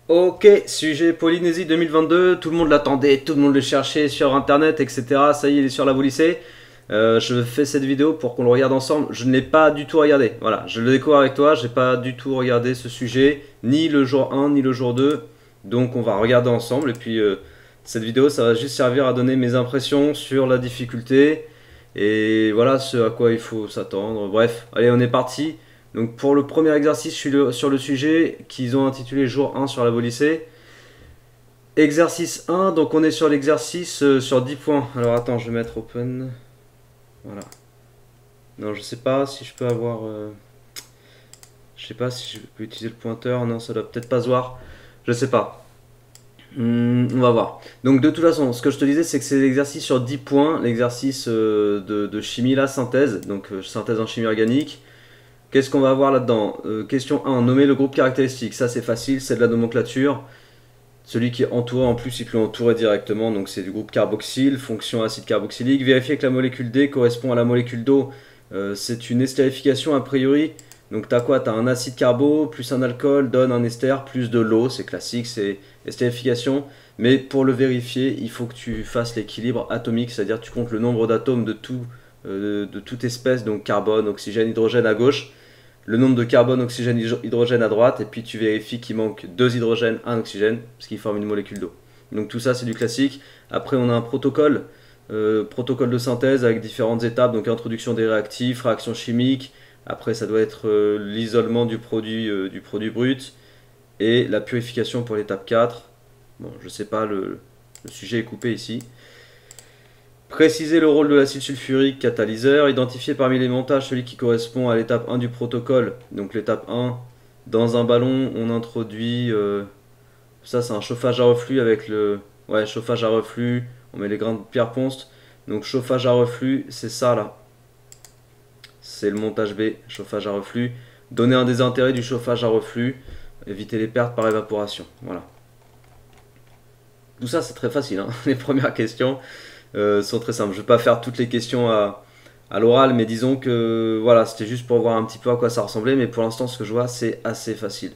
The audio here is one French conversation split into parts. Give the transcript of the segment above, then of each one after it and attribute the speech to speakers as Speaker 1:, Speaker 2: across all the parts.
Speaker 1: Ok, sujet Polynésie 2022, tout le monde l'attendait, tout le monde le cherchait sur internet, etc. Ça y est, il est sur la vous lycée. Je fais cette vidéo pour qu'on le regarde ensemble. Je ne l'ai pas du tout regardé. Voilà, je le découvre avec toi, j'ai pas du tout regardé ce sujet, ni le jour 1, ni le jour 2. Donc on va regarder ensemble. Et puis cette vidéo, ça va juste servir à donner mes impressions sur la difficulté. Et voilà ce à quoi il faut s'attendre. Bref, allez, on est parti. Donc pour le premier exercice sur le sujet qu'ils ont intitulé jour 1 sur la voie lycée. Exercice 1, donc on est sur l'exercice sur 10 points. Alors attends, je vais mettre open. Voilà. Non, je sais pas si je peux avoir... je sais pas si je peux utiliser le pointeur. Non, ça doit peut-être pas se voir. Je sais pas. On va voir. Donc de toute façon, ce que je te disais, c'est que c'est l'exercice sur 10 points. L'exercice de chimie, la synthèse. Donc synthèse en chimie organique. Qu'est-ce qu'on va avoir là-dedans? Question 1, nommer le groupe caractéristique. Ça c'est facile, c'est de la nomenclature. Celui qui est entouré, en plus, il peut l'entourer directement, donc c'est du groupe carboxyle, fonction acide carboxylique. Vérifier que la molécule D correspond à la molécule d'eau. C'est une estérification a priori. Donc t'as quoi? T'as un acide carbo plus un alcool donne un ester plus de l'eau. C'est classique, c'est estérification. Mais pour le vérifier, il faut que tu fasses l'équilibre atomique, c'est-à-dire tu comptes le nombre d'atomes de toute espèce, donc carbone, oxygène, hydrogène à gauche, le nombre de carbone, oxygène, hydrogène à droite, et puis tu vérifies qu'il manque 2 hydrogènes, 1 oxygène, ce qui forme une molécule d'eau. Donc tout ça c'est du classique. Après on a un protocole, protocole de synthèse avec différentes étapes, donc introduction des réactifs, réaction chimique, après ça doit être l'isolement du produit brut, et la purification pour l'étape 4. Bon, je sais pas, le sujet est coupé ici. Préciser le rôle de l'acide sulfurique catalyseur, identifier parmi les montages celui qui correspond à l'étape 1 du protocole. Donc l'étape 1, dans un ballon, on introduit... ça c'est un chauffage à reflux avec le... Ouais, chauffage à reflux, on met les grains de pierre ponce. Donc chauffage à reflux, c'est ça là. C'est le montage B, chauffage à reflux. Donner un désintérêt du chauffage à reflux, éviter les pertes par évaporation. Voilà. Tout ça c'est très facile, hein. Les premières questions sont très simples. Je ne vais pas faire toutes les questions à l'oral, mais disons que voilà, c'était juste pour voir un petit peu à quoi ça ressemblait, mais pour l'instant, ce que je vois, c'est assez facile.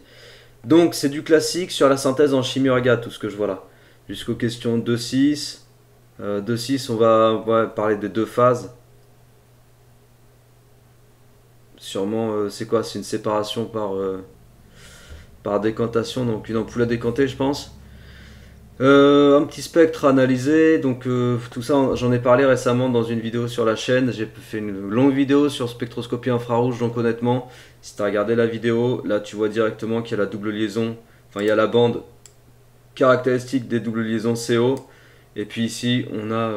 Speaker 1: Donc, c'est du classique sur la synthèse en chimie orga, tout ce que je vois là. Jusqu'aux questions 2-6. 2-6, on va parler des deux phases. Sûrement, c'est quoi? C'est une séparation par décantation, donc une ampoule à décanter, je pense. Un petit spectre analysé, donc tout ça j'en ai parlé récemment dans une vidéo sur la chaîne, j'ai fait une longue vidéo sur spectroscopie infrarouge, donc honnêtement, si tu as regardé la vidéo, là tu vois directement qu'il y a la double liaison, enfin il y a la bande caractéristique des doubles liaisons CO, et puis ici on a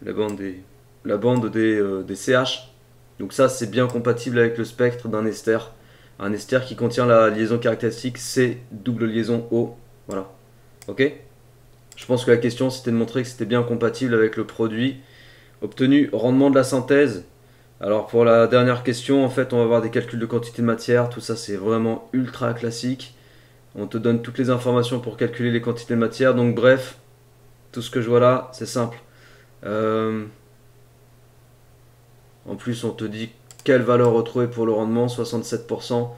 Speaker 1: la bande des CH, donc ça c'est bien compatible avec le spectre d'un ester, un ester qui contient la liaison caractéristique C double liaison O, voilà, ok. Je pense que la question c'était de montrer que c'était bien compatible avec le produit obtenu. Rendement de la synthèse. Alors pour la dernière question, en fait, on va avoir des calculs de quantité de matière. Tout ça, c'est vraiment ultra classique. On te donne toutes les informations pour calculer les quantités de matière. Donc bref, tout ce que je vois là, c'est simple. Euh, En plus, on te dit quelle valeur retrouver pour le rendement, 67%.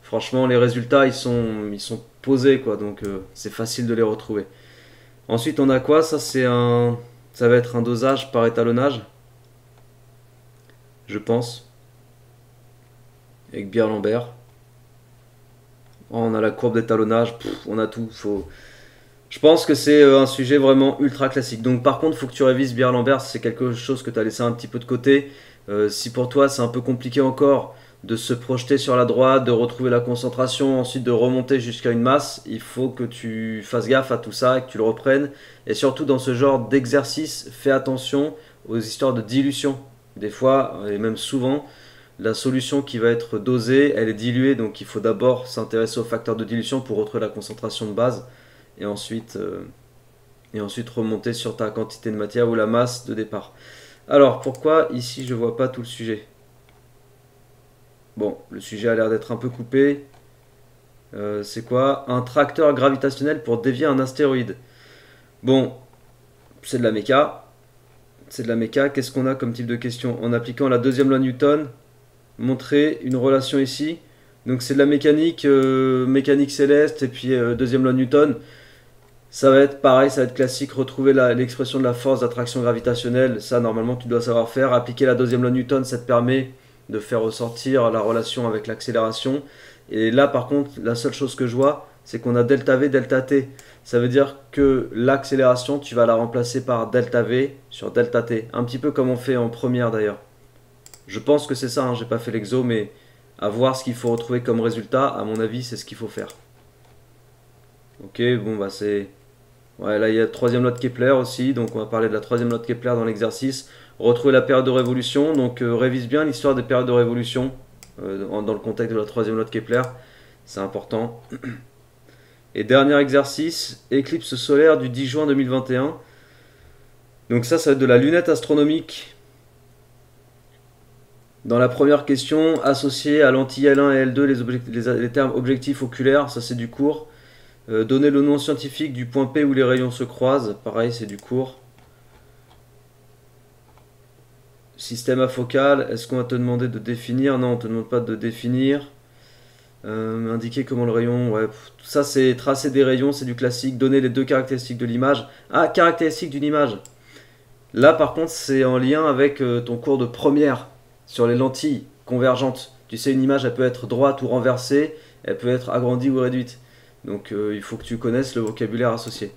Speaker 1: Franchement, les résultats, ils sont posés, quoi. Donc c'est facile de les retrouver. Ensuite, on a quoi? Ça va être un dosage par étalonnage, je pense, avec Beer-Lambert. Oh, on a la courbe d'étalonnage, on a tout. Je pense que c'est un sujet vraiment ultra classique. Donc, par contre, il faut que tu révises Beer-Lambert, c'est quelque chose que tu as laissé un petit peu de côté. Si pour toi, c'est un peu compliqué encore de se projeter sur la droite, de retrouver la concentration, ensuite de remonter jusqu'à une masse, il faut que tu fasses gaffe à tout ça et que tu le reprennes. Et surtout dans ce genre d'exercice, fais attention aux histoires de dilution. Des fois, et même souvent, la solution qui va être dosée, elle est diluée, donc il faut d'abord s'intéresser au facteur de dilution pour retrouver la concentration de base, et ensuite remonter sur ta quantité de matière ou la masse de départ. Alors, pourquoi ici je vois pas tout le sujet? Bon, le sujet a l'air d'être un peu coupé. C'est quoi? Un tracteur gravitationnel pour dévier un astéroïde. Bon, c'est de la méca. C'est de la méca. Qu'est-ce qu'on a comme type de question? En appliquant la deuxième loi Newton, montrer une relation ici. Donc c'est de la mécanique, mécanique céleste et puis deuxième loi de Newton. Ça va être pareil, ça va être classique, retrouver l'expression de la force d'attraction gravitationnelle, ça normalement tu dois savoir faire. Appliquer la deuxième loi de Newton, ça te permet de faire ressortir la relation avec l'accélération. Et là par contre, la seule chose que je vois, c'est qu'on a delta V, delta T. Ça veut dire que l'accélération, tu vas la remplacer par delta V sur delta T. Un petit peu comme on fait en première d'ailleurs. Je pense que c'est ça, hein, j'ai pas fait l'exo, mais à voir ce qu'il faut retrouver comme résultat, à mon avis, c'est ce qu'il faut faire. Ok, bon bah c'est... Ouais, là il y a la troisième loi de Kepler aussi, donc on va parler de la troisième loi de Kepler dans l'exercice. Retrouver la période de révolution, donc révise bien l'histoire des périodes de révolution dans le contexte de la troisième loi de Kepler, c'est important. Et dernier exercice, éclipse solaire du 10 juin 2021. Donc ça va être de la lunette astronomique. Dans la première question, associer à l'anti L1 et L2 les termes objectifs oculaires, ça c'est du cours. Donner le nom scientifique du point P où les rayons se croisent, pareil c'est du cours. Système afocal, est-ce qu'on va te demander de définir? Non, on ne te demande pas de définir. Indiquer comment le rayon, ouais, tout ça c'est tracer des rayons, c'est du classique. Donner les deux caractéristiques de l'image. Ah, caractéristiques d'une image. Là par contre c'est en lien avec ton cours de première sur les lentilles convergentes. Tu sais, une image elle peut être droite ou renversée, elle peut être agrandie ou réduite. Donc il faut que tu connaisses le vocabulaire associé.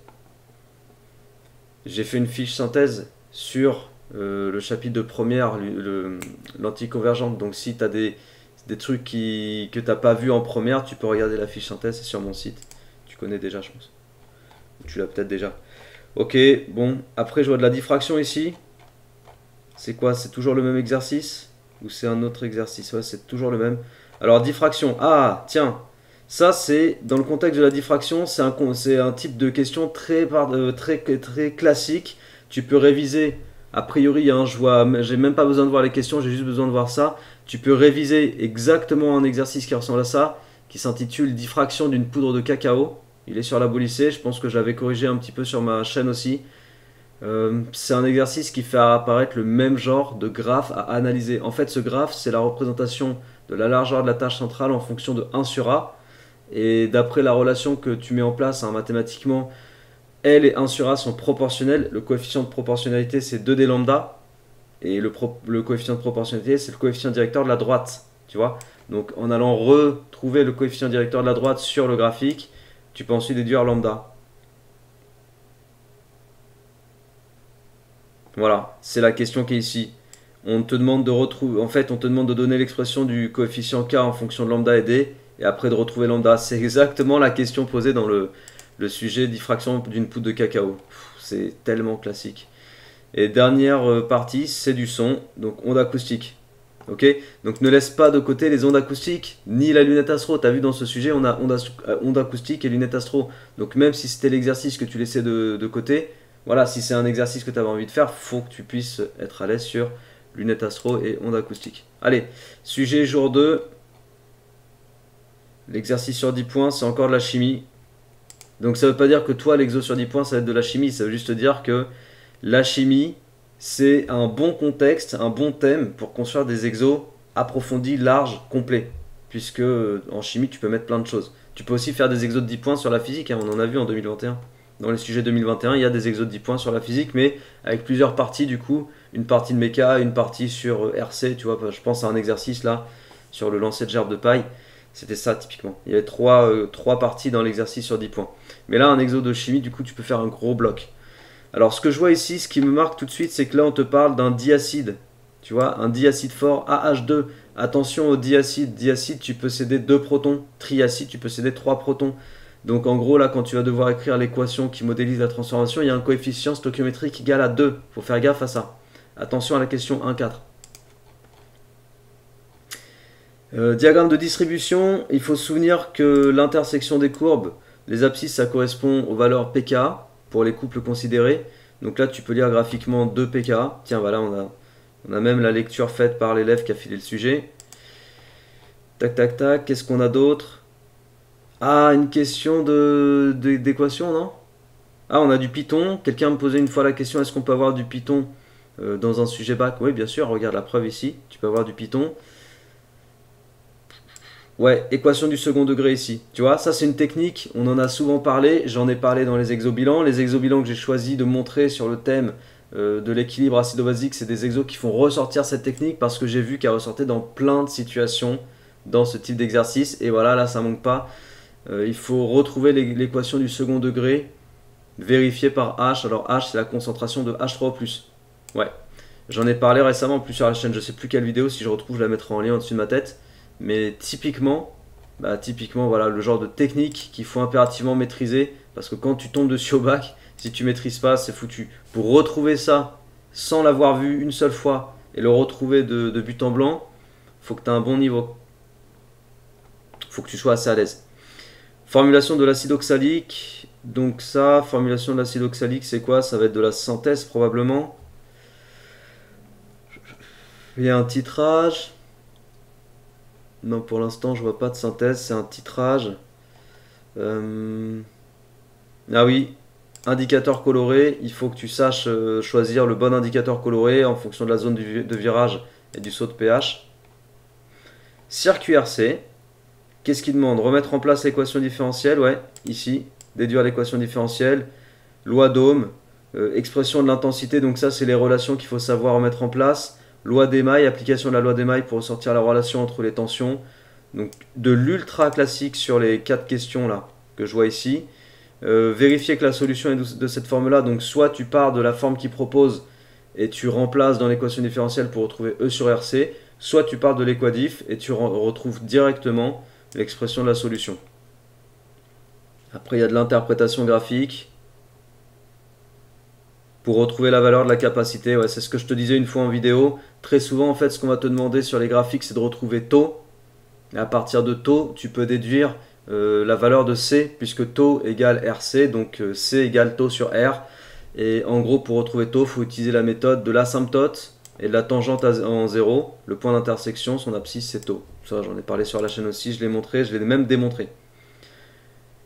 Speaker 1: J'ai fait une fiche synthèse sur le chapitre de première, lentille convergente. Donc si tu as des trucs que tu n'as pas vu en première, tu peux regarder la fiche synthèse, c'est sur mon site. Tu connais déjà, je pense. Tu l'as peut-être déjà. Ok, bon, après je vois de la diffraction ici. C'est quoi? C'est toujours le même exercice? Ou c'est un autre exercice? Ouais, c'est toujours le même. Alors diffraction, ah, tiens, ça c'est, dans le contexte de la diffraction, c'est un type de question très classique. Tu peux réviser, a priori, hein, j'ai même pas besoin de voir les questions, j'ai juste besoin de voir ça. Tu peux réviser exactement un exercice qui ressemble à ça, qui s'intitule diffraction d'une poudre de cacao. Il est sur la lycée, je pense que je l'avais corrigé un petit peu sur ma chaîne aussi. C'est un exercice qui fait apparaître le même genre de graphe à analyser. En fait, ce graphe, c'est la représentation de la largeur de la tâche centrale en fonction de 1 sur A. Et d'après la relation que tu mets en place hein, mathématiquement, L et 1 sur A sont proportionnels. Le coefficient de proportionnalité, c'est 2D lambda. Et le coefficient de proportionnalité, c'est le coefficient directeur de la droite. Tu vois? Donc en allant retrouver le coefficient directeur de la droite sur le graphique, tu peux ensuite déduire lambda. Voilà, c'est la question qui est ici. On te demande de retrouver, en fait, on te demande de donner l'expression du coefficient k en fonction de lambda et d, et après de retrouver lambda. C'est exactement la question posée dans le sujet diffraction d'une poudre de cacao. C'est tellement classique. Et dernière partie, c'est du son, donc onde acoustique. Ok? Donc ne laisse pas de côté les ondes acoustiques, ni la lunette astro. Tu as vu dans ce sujet, on a onde acoustique et lunette astro. Donc même si c'était l'exercice que tu laissais de côté, voilà, si c'est un exercice que tu avais envie de faire, faut que tu puisses être à l'aise sur lunette astro et onde acoustique. Allez, sujet jour 2. L'exercice sur 10 points, c'est encore de la chimie. Donc ça veut pas dire que toi, l'exo sur 10 points, ça va être de la chimie. Ça veut juste dire que la chimie, c'est un bon contexte, un bon thème pour construire des exos approfondis, larges, complets. Puisque en chimie, tu peux mettre plein de choses. Tu peux aussi faire des exos de 10 points sur la physique, hein, on en a vu en 2021. Dans les sujets 2021, il y a des exos de 10 points sur la physique, mais avec plusieurs parties du coup. Une partie de méca, une partie sur RC, tu vois, je pense à un exercice là, sur le lancer de gerbe de paille. C'était ça typiquement. Il y avait trois parties dans l'exercice sur 10 points. Mais là, un exo de chimie, du coup, tu peux faire un gros bloc. Alors ce que je vois ici, ce qui me marque tout de suite, c'est que là on te parle d'un diacide. Tu vois, un diacide fort, AH2. Attention au diacide. Diacide, tu peux céder 2 protons. Triacide, tu peux céder 3 protons. Donc en gros, là, quand tu vas devoir écrire l'équation qui modélise la transformation, il y a un coefficient stoichiométrique égal à 2. Il faut faire gaffe à ça. Attention à la question 1,4. Diagramme de distribution, il faut se souvenir que l'intersection des courbes, les abscisses, ça correspond aux valeurs pKa pour les couples considérés. Donc là, tu peux lire graphiquement 2 pKa. Tiens, voilà, on a même la lecture faite par l'élève qui a filé le sujet. Tac, tac, tac. Qu'est-ce qu'on a d'autre? Ah, une question d'équation, non? Ah, on a du Python. Quelqu'un me posait une fois la question, est-ce qu'on peut avoir du Python dans un sujet bac? Oui, bien sûr, regarde la preuve ici. Tu peux avoir du Python. Ouais, équation du second degré ici. Tu vois, ça c'est une technique, on en a souvent parlé, j'en ai parlé dans les exobilans. Les exobilans que j'ai choisi de montrer sur le thème de l'équilibre acido-basique, c'est des exos qui font ressortir cette technique parce que j'ai vu qu'elle ressortait dans plein de situations dans ce type d'exercice. Et voilà, là ça manque pas. Il faut retrouver l'équation du second degré vérifiée par H. Alors H c'est la concentration de H3O+. Ouais, j'en ai parlé récemment en plus sur la chaîne, je sais plus quelle vidéo, si je retrouve je la mettrai en lien au-dessus de ma tête. Mais typiquement, voilà le genre de technique qu'il faut impérativement maîtriser parce que quand tu tombes dessus au bac, si tu maîtrises pas, c'est foutu. Pour retrouver ça sans l'avoir vu une seule fois et le retrouver de but en blanc, faut que tu aies un bon niveau. Faut que tu sois assez à l'aise. Formulation de l'acide oxalique. Donc ça, formulation de l'acide oxalique, c'est quoi? Ça va être de la synthèse probablement. Il y a un titrage. Non, pour l'instant, je vois pas de synthèse, c'est un titrage. Ah oui, indicateur coloré, il faut que tu saches choisir le bon indicateur coloré en fonction de la zone de virage et du saut de pH. Circuit RC, qu'est-ce qu'il demande? Remettre en place l'équation différentielle, ouais, ici, déduire l'équation différentielle, loi d'Ohm, expression de l'intensité, donc ça c'est les relations qu'il faut savoir remettre en place. Loi d'émail, application de la loi d'émail pour ressortir la relation entre les tensions. Donc de l'ultra classique sur les 4 questions là que je vois ici. Vérifier que la solution est de cette forme là. Donc soit tu pars de la forme qu'il propose et tu remplaces dans l'équation différentielle pour retrouver E sur RC. Soit tu pars de l'équadif et tu retrouves directement l'expression de la solution. Après il y a de l'interprétation graphique. Pour retrouver la valeur de la capacité, ouais, c'est ce que je te disais une fois en vidéo. Très souvent, en fait, ce qu'on va te demander sur les graphiques, c'est de retrouver taux. Et à partir de taux, tu peux déduire la valeur de C, puisque taux égale RC, donc C égale taux sur R. Et en gros, pour retrouver taux, il faut utiliser la méthode de l'asymptote et de la tangente en 0. Le point d'intersection, son abscisse, c'est taux. Ça, j'en ai parlé sur la chaîne aussi, je l'ai montré, je l'ai même démontré.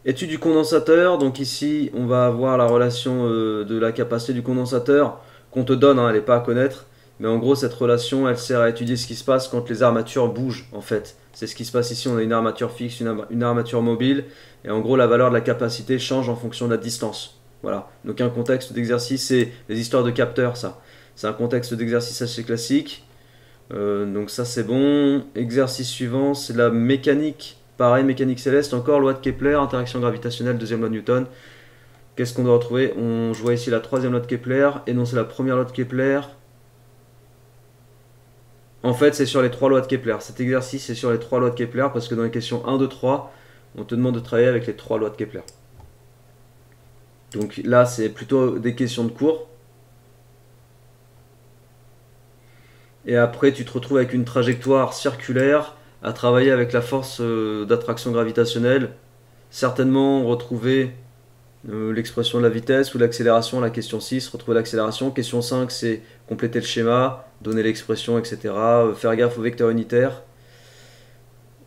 Speaker 1: Étude du condensateur, donc ici on va avoir la relation de la capacité du condensateur qu'on te donne, hein, elle n'est pas à connaître, mais en gros cette relation elle sert à étudier ce qui se passe quand les armatures bougent en fait. C'est ce qui se passe ici, on a une armature fixe, une armature mobile, et en gros la valeur de la capacité change en fonction de la distance. Voilà, donc un contexte d'exercice, c'est les histoires de capteurs ça. C'est un contexte d'exercice assez classique, donc ça c'est bon. Exercice suivant, c'est la mécanique. Pareil, mécanique céleste, encore loi de Kepler, interaction gravitationnelle, deuxième loi de Newton. Qu'est-ce qu'on doit retrouver? Je vois ici la troisième loi de Kepler, et non c'est la première loi de Kepler. En fait, c'est sur les trois lois de Kepler. Cet exercice est sur les trois lois de Kepler, parce que dans les questions 1, 2, 3, on te demande de travailler avec les trois lois de Kepler. Donc là, c'est plutôt des questions de cours. Et après, tu te retrouves avec une trajectoire circulaire à travailler avec la force d'attraction gravitationnelle. Certainement retrouver l'expression de la vitesse ou l'accélération, la question 6, retrouver l'accélération. Question 5, c'est compléter le schéma, donner l'expression, etc. Faire gaffe au vecteur unitaire.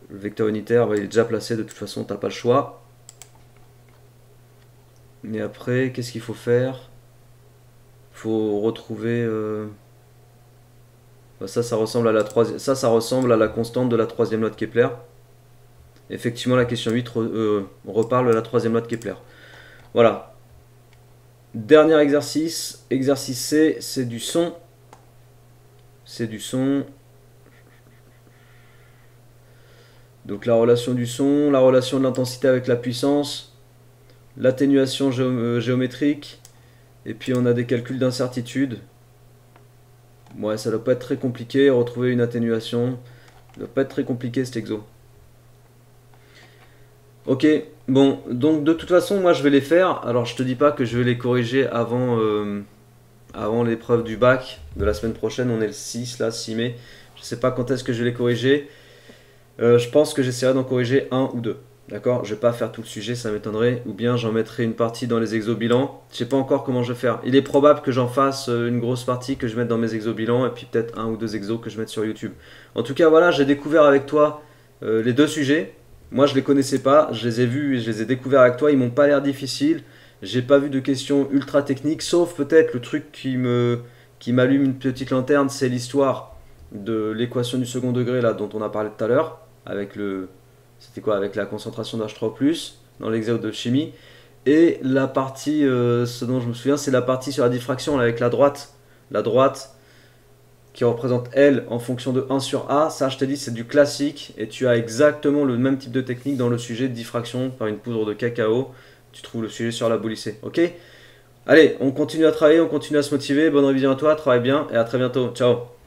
Speaker 1: Le vecteur unitaire, il est déjà placé, de toute façon, tu n'as pas le choix. Et après, qu'est-ce qu'il faut faire? Il faut retrouver... ça ressemble à la troisième. Ça ressemble à la constante de la troisième loi de Kepler. Effectivement, la question 8 reparle de la troisième loi de Kepler. Voilà. Dernier exercice. Exercice C, c'est du son. C'est du son. Donc la relation du son, la relation de l'intensité avec la puissance, l'atténuation géométrique, et puis on a des calculs d'incertitude. Ouais, ça doit pas être très compliqué, retrouver une atténuation. Ça doit pas être très compliqué cet exo. Ok, bon, donc de toute façon, moi je vais les faire. Alors je te dis pas que je vais les corriger avant l'épreuve du bac de la semaine prochaine. On est le 6 là, 6 mai. Je sais pas quand est-ce que je vais les corriger. Je pense que j'essaierai d'en corriger un ou deux. D'accord? Je vais pas faire tout le sujet, ça m'étonnerait. Ou bien j'en mettrai une partie dans les exobilans. Je sais pas encore comment je vais faire. Il est probable que j'en fasse une grosse partie que je mette dans mes exobilans. Et puis peut-être un ou deux exos que je mette sur YouTube. En tout cas, voilà, j'ai découvert avec toi les deux sujets. Moi, je les connaissais pas. Je les ai vus et je les ai découverts avec toi. Ils m'ont pas l'air difficiles. J'ai pas vu de questions ultra techniques. Sauf peut-être le truc qui m'allume une petite lanterne. C'est l'histoire de l'équation du second degré là, dont on a parlé tout à l'heure. Avec C'était quoi? Avec la concentration d'H3+, dans l'exao de chimie. Et la partie, ce dont je me souviens, c'est la partie sur la diffraction là, avec la droite. La droite qui représente L en fonction de 1 sur A. Ça, je t'ai dit, c'est du classique. Et tu as exactement le même type de technique dans le sujet de diffraction par une poudre de cacao. Tu trouves le sujet sur la lycée. Ok? Allez, on continue à travailler, on continue à se motiver. Bonne révision à toi, travaille bien et à très bientôt. Ciao!